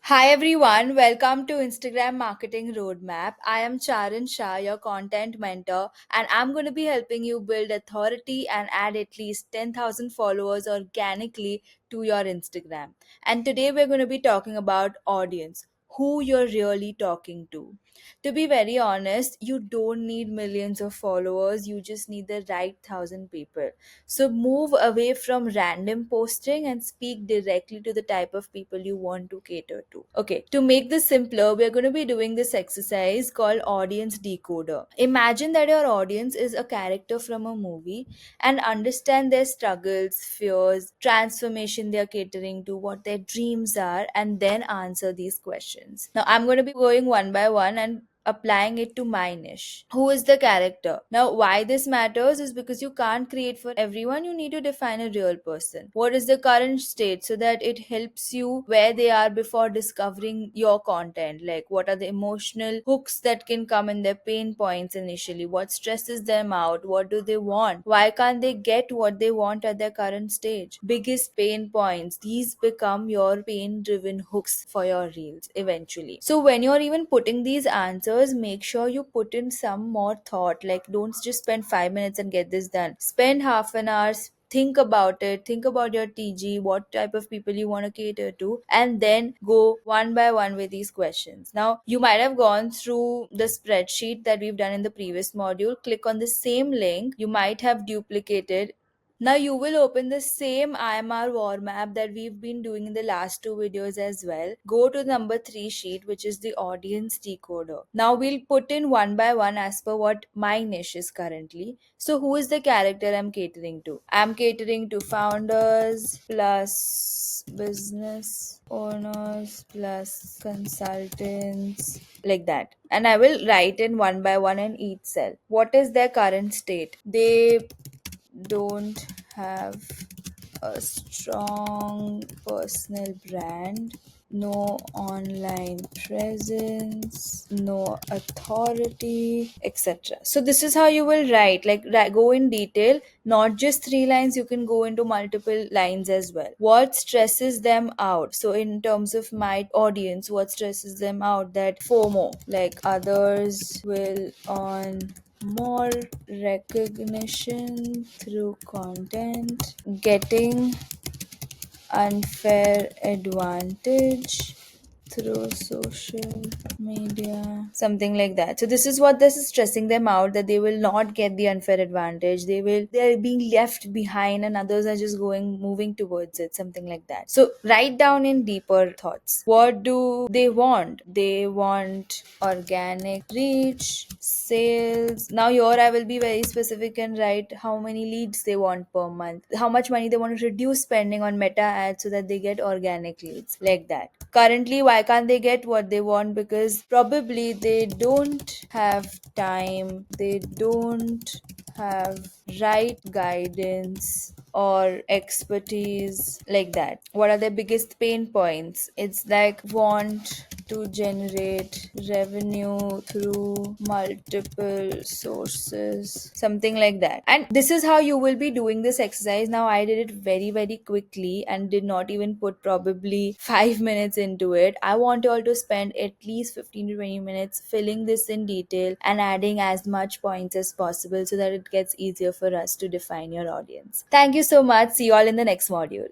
Hi everyone, welcome to Instagram Marketing Roadmap. I am Charin Shah, your content mentor, and I'm going to be helping you build authority and add at least 10,000 followers organically to your Instagram. And today we're going to be talking about audience, who you're really talking to. To be very honest, you don't need millions of followers, you just need the right 1,000 people. So move away from random posting and speak directly to the type of people you want to cater to. Okay, to make this simpler, we're going to be doing this exercise called audience decoder. Imagine that your audience is a character from a movie and understand their struggles, fears, transformation they're catering to, what their dreams are, and then answer these questions. Now, I'm going to be going one by one and applying it to my niche. Who is the character? Now, why this matters is because you can't create for everyone, you need to define a real person. What is the current state so that it helps you where they are before discovering your content? Like, what are the emotional hooks that can come in their pain points initially? What stresses them out? What do they want? Why can't they get what they want at their current stage? Biggest pain points. These become your pain driven hooks for your reels eventually. So, when you're even putting these answers, make sure you put in some more thought. Like, don't just spend 5 minutes and get this done. Spend half an hour, think about it, think about your TG, what type of people you want to cater to, and then go one by one with these questions. Now, you might have gone through the spreadsheet that we've done in the previous module. Click on the same link, you might have duplicated. Now you will open the same IMR war map that we've been doing in the last two videos as well. Go to number 3 sheet, which is the audience decoder. Now we'll put in one by one as per what my niche is currently. So who is the character I'm catering to? I'm catering to founders plus business owners plus consultants, like that. And I will write in one by one in each cell. What is their current state? They don't have a strong personal brand, no online presence, no authority, etc. So this is how you will write, like go in detail, not just 3 lines, you can go into multiple lines as well. What stresses them out? So in terms of my audience, what stresses them out? That FOMO, like others will on more recognition through content, getting unfair advantage through social media, something like that. So this is what this is stressing them out, that they will not get the unfair advantage, they're being left behind and others are just going moving towards it, something like that. So write down in deeper thoughts, what do they want? They want organic reach, sales. Now here I will be very specific and write how many leads they want per month, how much money they want to reduce spending on meta ads so that they get organic leads, like that. Currently, why can't they get what they want? Because probably they don't have time, they don't have right guidance or expertise, like that. What are their biggest pain points? It's like want to generate revenue through multiple sources, something like that. And this is how you will be doing this exercise. Now I did it very very quickly and did not even put probably 5 minutes into it. I want you all to spend at least 15 to 20 minutes filling this in detail and adding as much points as possible so that it gets easier for us to define your audience. Thank you so much. See you all in the next module.